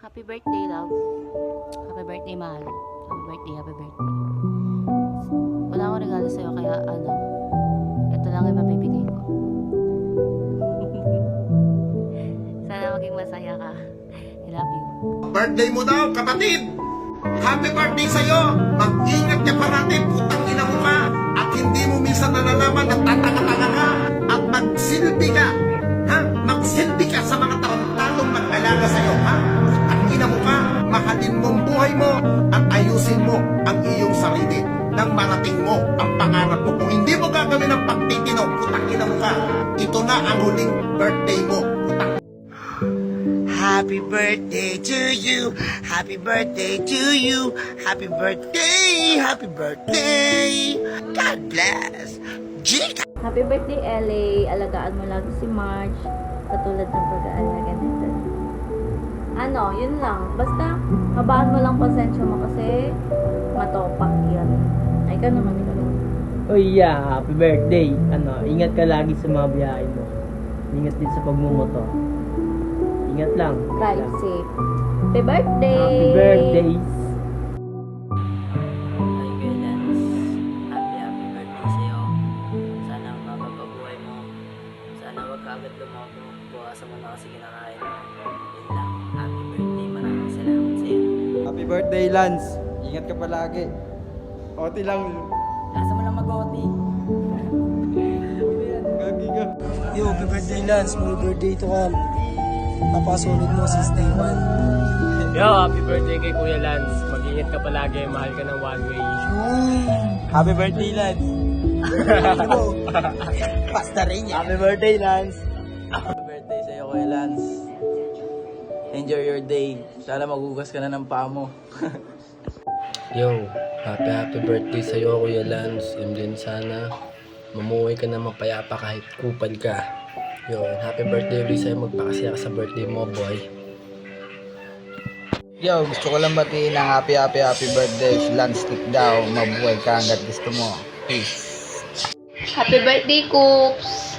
Happy birthday, love. Happy birthday, mahal. Happy birthday, happy birthday. Wala akong regalo sa'yo, kaya ito lang yung mabibigay ko. Sana maging masaya ka. I love you. Birthday mo daw, kapatid! Happy birthday sa'yo! Mag-ingat ka parati, putang ina mo ka! At hindi mo minsan nalalaman na tatanga-tanga ka! At magsilbi ka! Ha? Magsilbi ka sa mga taong lalong mag-alaga sa'yo, ha? Putang ina mo ka! Mahalin mong buhay mo at ayusin mo ang iyong sarili nang marating mo ang pangarap mo. Kung hindi mo gagawin ang pagtitino, putang ina mo ka! Ito na ang huling birthday mo, putang. Happy birthday to you. Happy birthday to you. Happy birthday. Happy birthday. God bless. Jika. Happy birthday, LA. Alagaan mo lagi si Marge. Katulad ng pag-aalaga nito. Yun lang. Basta, habaan mo lang pasensya mo kasi matopak yan. Ay, ka naman. Oh yeah, happy birthday. Ingat ka lagi sa mga biyahe mo. Ingat din sa pagmumoto. Ingat lang. Drive safe. Happy birthday! Happy birthdays! Hi Kuya Lance, happy birthday sa'yo. Sana mapapabuhay mo. Sana wag ka agad lumako. Bukasan mo na kasi kinakain mo. Yun lang. Happy birthday. Maraming salamat sa'yo. Happy birthday, Lance. Ingat ka palagi. Oti lang. Lasa mo lang mag-oti. Gagi ka. Yo, happy birthday Lance. My birthday to come. Napakasunod mo since day one. Yo, happy birthday kay Kuya Lance. Mag-ingat ka palagi. Mahal ka ng one way. Happy birthday Lance. Pasta rin yan. Happy birthday, Lance. Happy birthday sa'yo Kuya Lance. Enjoy your day. Sana magugas ka na ng paa mo. Yo, happy birthday sa'yo Kuya Lance. And then sana mamuhay ka na mapayapa kahit kupal ka. Yo, happy birthday ulit sa'yo. Magpakasaya ka sa birthday mo, boy. Yo, gusto ko lang batiin ng happy birthday. Lance stick daw. Mabuhay ka hanggat gusto mo. Peace. Happy birthday, Coops!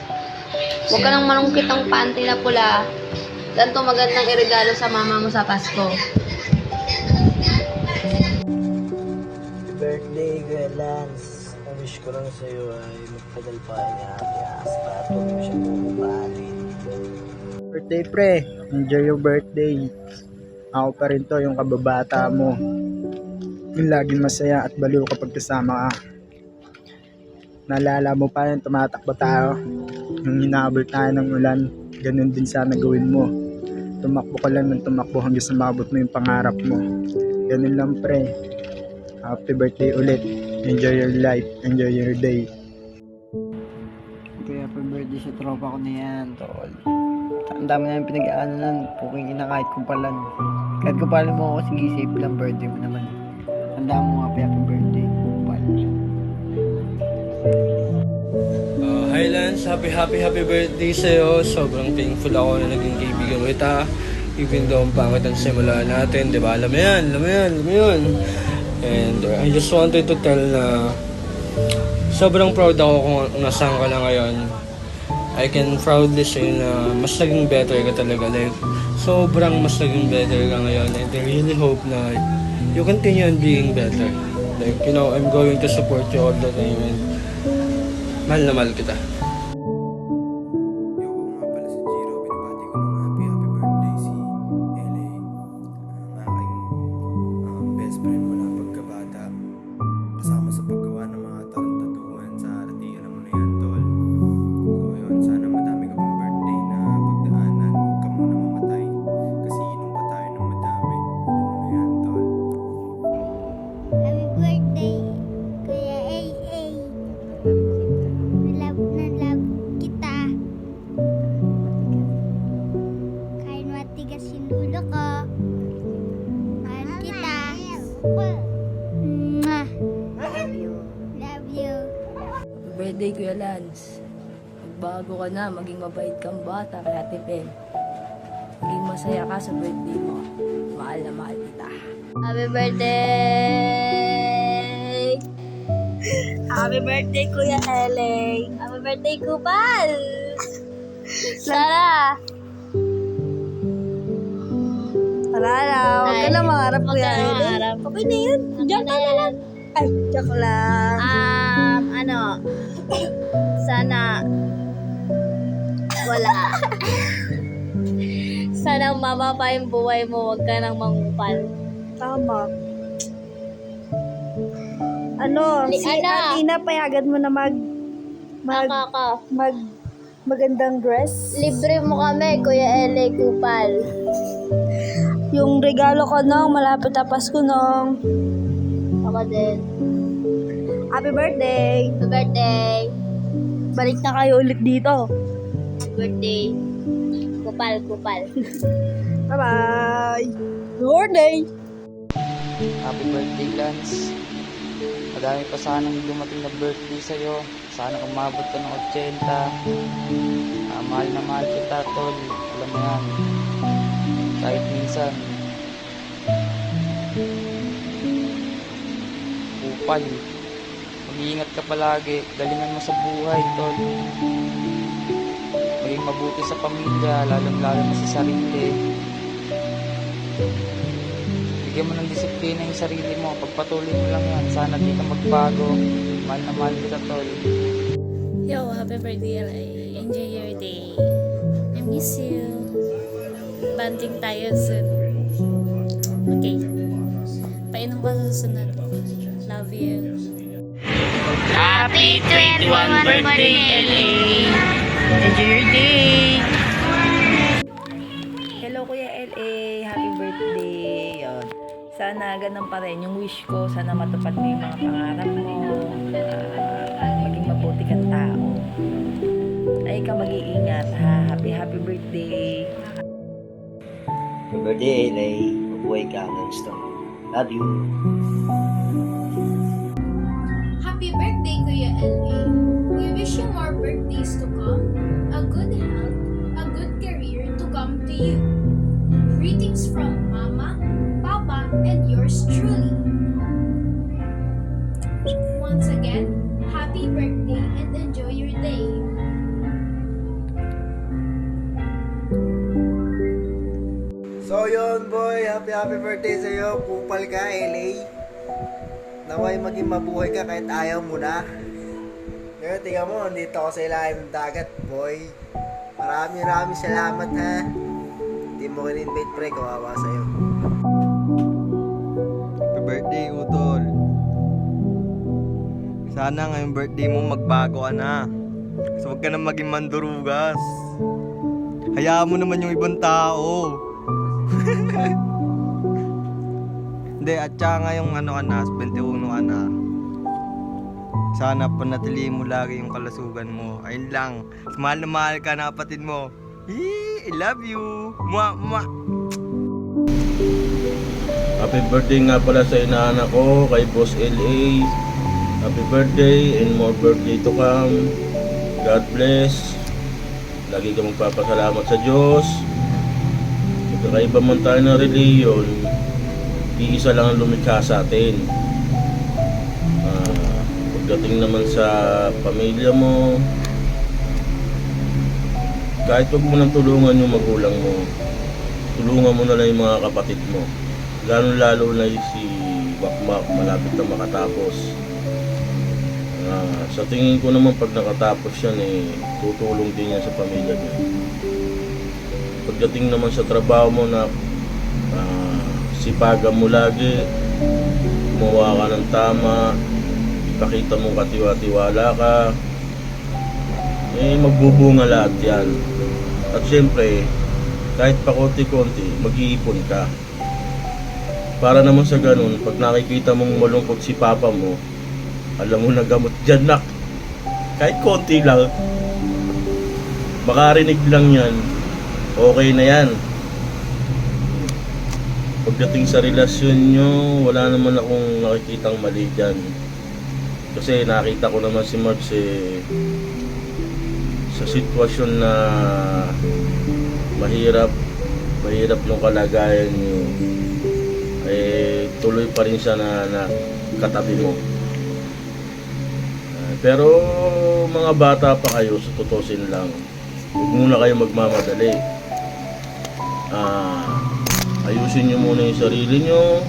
Huwag ka nang manungkit ang panty na pula. Ganito magandang iregalo sa mama mo sa Pasko. Birthday Kuya Lance. Ang wish ko lang sa'yo ay magtagal pa ang happy ass para huwag mo siya bububalin. Birthday, pre. Enjoy your birthday. Ako pa rin to, yung kababata mo. Yung laging masaya at baliw kapag kasama ka. Naalala mo pa yung tumatakbo tayo. Yung hinahabol tayo ng ulan. Ganun din sana gawin mo. Tumakbo ka lang ng tumakbo hanggang sa maabot mo yung pangarap mo. Ganun lang, pre. Happy birthday ulit. Enjoy your life. Enjoy your day. Kaya happy birthday sa tropa ko na yan, tol. Ang dami na yung pinag-aanalan. Puking ina kahit kumpalan. Kahit kumpalan mo ako, sige safe lang birthday mo naman. Ang dami mo happy birthday. Kumpal. Hi Lance, happy birthday sa'yo. Sobrang thankful ako na naging kaibigan kita. Even though ang pangit ang simula natin, di ba? Alam mo yan. And I just wanted to tell na sobrang proud ako kung nasaan ka na ngayon. I can proudly say na mas naging better ka talaga. Like, sobrang mas naging better ka ngayon. And I really hope na you continue on being better. Like, I'm going to support you all the time. And mahal na mahal kita. Happy birthday, Kuya AA. Na love kita. Kahit matigas yung dulo ko. Mahal kita. Mwah. Love you. Love you. Happy birthday, Kuya Lance. Magbago ka na, maging mabait kang bata, kaya tipin. Maging masaya ka sa birthday mo. Mahal na mahal kita. Happy birthday! Happy birthday, Kuya LA! Happy birthday, Kupal! Sana Wala na. Huwag ka na mangarap, Huwag Kuya ka na Eden. mangarap. Okay na yun. Diyan ka na lang. Ay, joke lang. Sana wala. Sana mama pa yung buhay mo, wag ka nang mangupal. Tama. Ano, si Atina, payagan mo na magandang dress. Libre mo kami, Kuya L.A. Kupal. Yung regalo ko nung malapit na Pasko nung. Ako din. Happy birthday! Happy birthday. Balik na kayo ulit dito. Birthday. Kupal. Bye-bye! Good birthday! Happy birthday, Lance. Madami pa sanang dumating na birthday sa'yo. Sana umabot ka ng 80. Mahal na mahal kita, tol. Alam mo yan. Kahit minsan. Upal. Mag-iingat ka palagi. Galingan mo sa buhay, tol. Maging mabuti sa pamilya, lalong-lalo na sa sarili. Bigyan mo ng disiplina yung sarili mo. Pagpatuloy mo lang yan. Sana di ka magbago. Mahal na mahal kita, tol. Yo, happy birthday, LA. Enjoy your day. I miss you. Banding tayo soon. Okay. Painom ka sa susunod. Love you. Happy 21 birthday, LA. Enjoy your day. Hello Kuya L.A. Happy birthday. Yun. Sana ganun pa rin yung wish ko. Sana matupad mo yung mga pangarap mo. Maging mabuti kang tao. Ay ka mag-iingat ha. Happy birthday. Happy birthday, LA. Mabuhay ka hanggang gusto mo. Love you. Happy birthday, Kuya LA. We wish you more birthdays to come, a good health, a good career to come to you. Greetings from Mama, Papa, and yours truly. Once again, happy birthday and enjoy your day. So yun, boy, happy birthday sa'yo. Kupal ka, LA. Naway maging mabuhay ka kahit ayaw mo na. Ngayon, tingnan mo, dito ako sa ilalim ng dagat, boy. Maraming salamat, ha. Hindi mo in-invite, pre, kawawa sa'yo. Happy birthday, Utol. Sana ngayong birthday mo magbago ka na. So huwag ka na maging mandurugas. Hayaan mo naman yung ibang tao. Hindi, at saka ngayong 21 ka na. Sana panatilihin mo lagi yung kalasugan mo. Ayun lang. Mahal na mahal ka na kapatid mo. I love you. Mwah, mwah. Happy birthday nga pala sa inaanak ko, kay Boss LA. Happy birthday and more birthday to come. God bless. Lagi ka magpapasalamat sa Diyos. Magkakaiba man tayo ng reliyon, iisa lang ang lumikha sa atin. Pagdating naman sa pamilya mo, kahit huwag mo nang tulungan yung magulang mo, tulungan mo na lang yung mga kapatid mo. Lalo na si Wakmak, malapit na makatapos. Sa tingin ko naman pag nakatapos yan, tutulong din yan sa pamilya niya. Pagdating naman sa trabaho mo na sipagan mo lagi, gumawa ka ng tama, ipakita mo katiwa-tiwala ka, magbubunga lahat yan. At syempre, kahit pa konti-konti, mag-iipon ka. Para naman sa ganun, pag nakikita mong malungkot si papa mo, alam mo na gamot dyan, nak. Kahit konti lang, makarinig lang yan, okay na yan. Pagdating sa relasyon nyo, wala naman akong nakikitang mali dyan. Kasi nakita ko naman si Mark sa sitwasyon na mahirap yung kalagayan nyo, tuloy pa rin siya na katabi mo. Pero mga bata pa kayo, sa tutusin lang, huwag muna kayo magmamadali. ayusin nyo muna yung sarili nyo,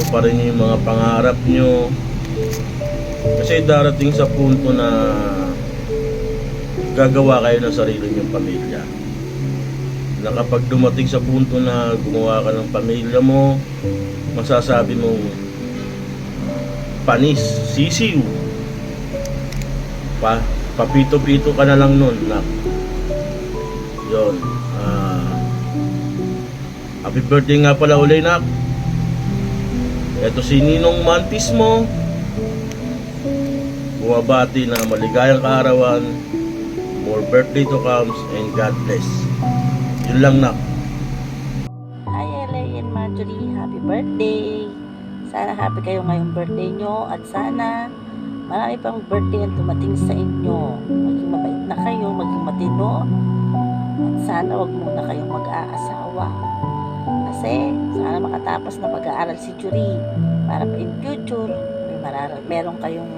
tuparin nyo yung mga pangarap nyo, kasi darating sa punto na gagawa kayo ng sarili nyong pamilya, na kapag dumating sa punto na gumawa ka ng pamilya mo, masasabi mong panis, sisiw, papito-pito ka na lang nun, nak. Yun. Happy birthday nga pala uli, nak. Ito si Ninong Mantis mo, bumabati na maligayang kaarawan, more birthday to comes, and God bless. Yun lang, nak. Hi LA and Marjorie, happy birthday! Sana happy kayo ngayong birthday nyo at sana marami pang birthday ang tumating sa inyo. Maging mabait na kayo, maging matino, at sana wag muna kayong mag-aasawa. Kasi sana makatapos na pag-aaral si Jury para pa in future meron kayong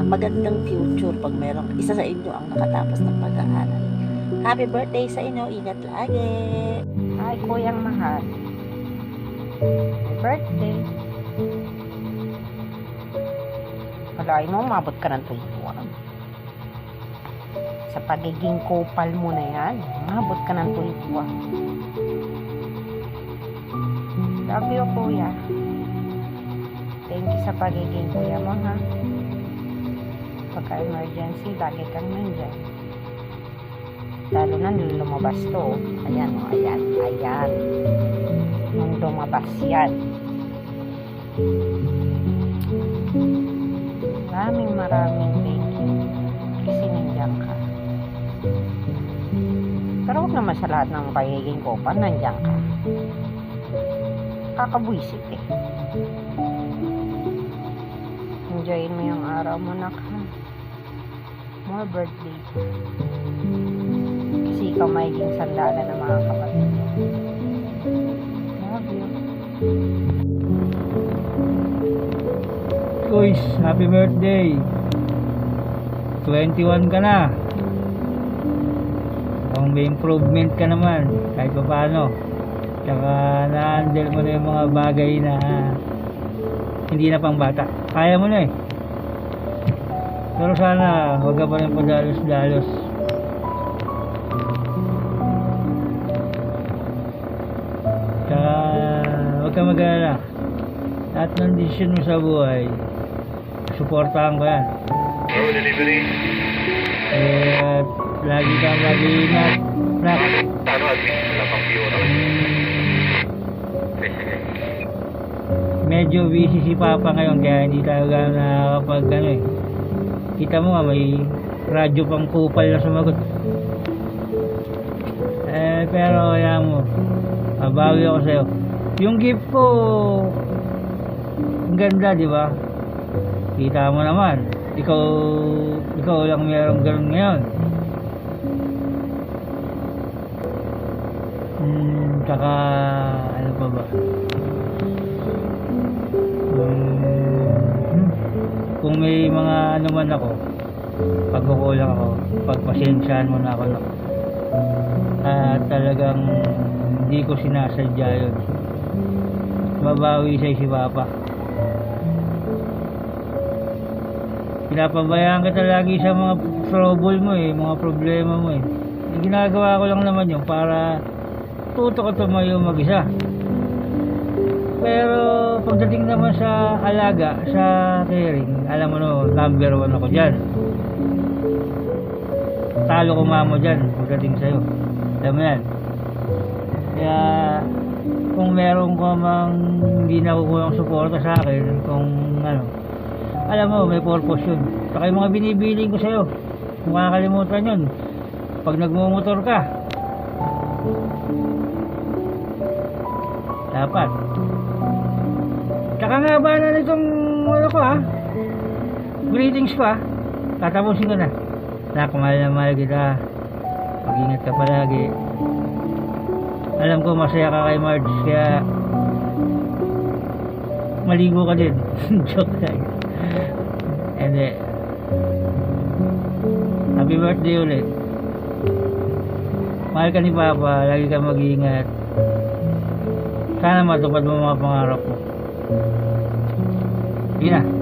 magandang future pag meron isa sa inyo ang nakatapos ng pag-aaral. Happy birthday sa inyo, ingat lagi. Hi Kuyang Mahal, happy birthday. Kalain mo, umabot ka ng 21. Sa pagiging kupal mo na yan, umabot ka ng 21. Love you, Kuya. Thank you sa pagiging kuya mo, ha? Pagka-emergency, lagi kang nandyan. Lalo na nung lumabas to. Ayan, o, ayan, ayan. Nung lumabas yan. Maraming thank you. Kasi nandiyan ka. Pero huwag naman sa lahat ng pagiging kupal, nandiyan ka. Kakabwisit eh. Enjoyin mo yung araw mo, nak, ha? More birthday. Kasi ikaw magiging sandalan ng mga kapatid. Love you. Guys, happy birthday. 21 ka na. Kung may improvement ka naman, kahit pa paano. Tsaka na-handle mo na yung mga bagay na hindi na pang bata. Kaya mo na eh. Pero sana huwag ka pa rin padalos-dalos. Tsaka huwag ka mag-alala. Lahat ng desisyon mo sa buhay, suportahan ko yan. At lagi kang mag-iingat. Medyo busy si Papa ngayon kaya hindi talaga nakakapag kita mo nga may radyo pang kupal na sumagot. Pero ayan mo, mabawi ako sa'yo. Yung gift ko ang ganda, di ba? Kita mo naman, ikaw lang mayroong ganun ngayon. Tsaka ano pa ba? Kung may mga ano man ako, pagkukulang ako, pagpasensyahan mo na ako, no? Talagang hindi ko sinasadya yun. Mabawi sa'yo si Papa. Pinapabayaan kita lagi sa mga trouble mo eh, mga problema mo eh. Ginagawa ko lang naman yun para tuto ka tumayo mag-isa. Pero pagdating naman sa alaga, sa caring, alam mo no, number 1 ako dyan. Talo ko mamo dyan pagdating sa'yo. Alam mo yan. Kaya kung meron ka mang hindi nakukuha ng suporta sa akin, kung ano, alam mo, may purpose yun. Saka yung mga binibiling ko sa'yo, kung makakalimutan yun, pag nagmumotor ka, dapat. Tsaka nga ba na nitong ano ko ha, greetings ko ha, tatapusin ko na. Mahal na mahal kita, mag-ingat ka palagi. Alam ko masaya ka kay Marge, kaya maligo ka din. Joke lang. And happy birthday ulit. Mahal ka ni Papa, lagi ka mag-iingat. Sana matupad mo mga pangarap mo. Sige na.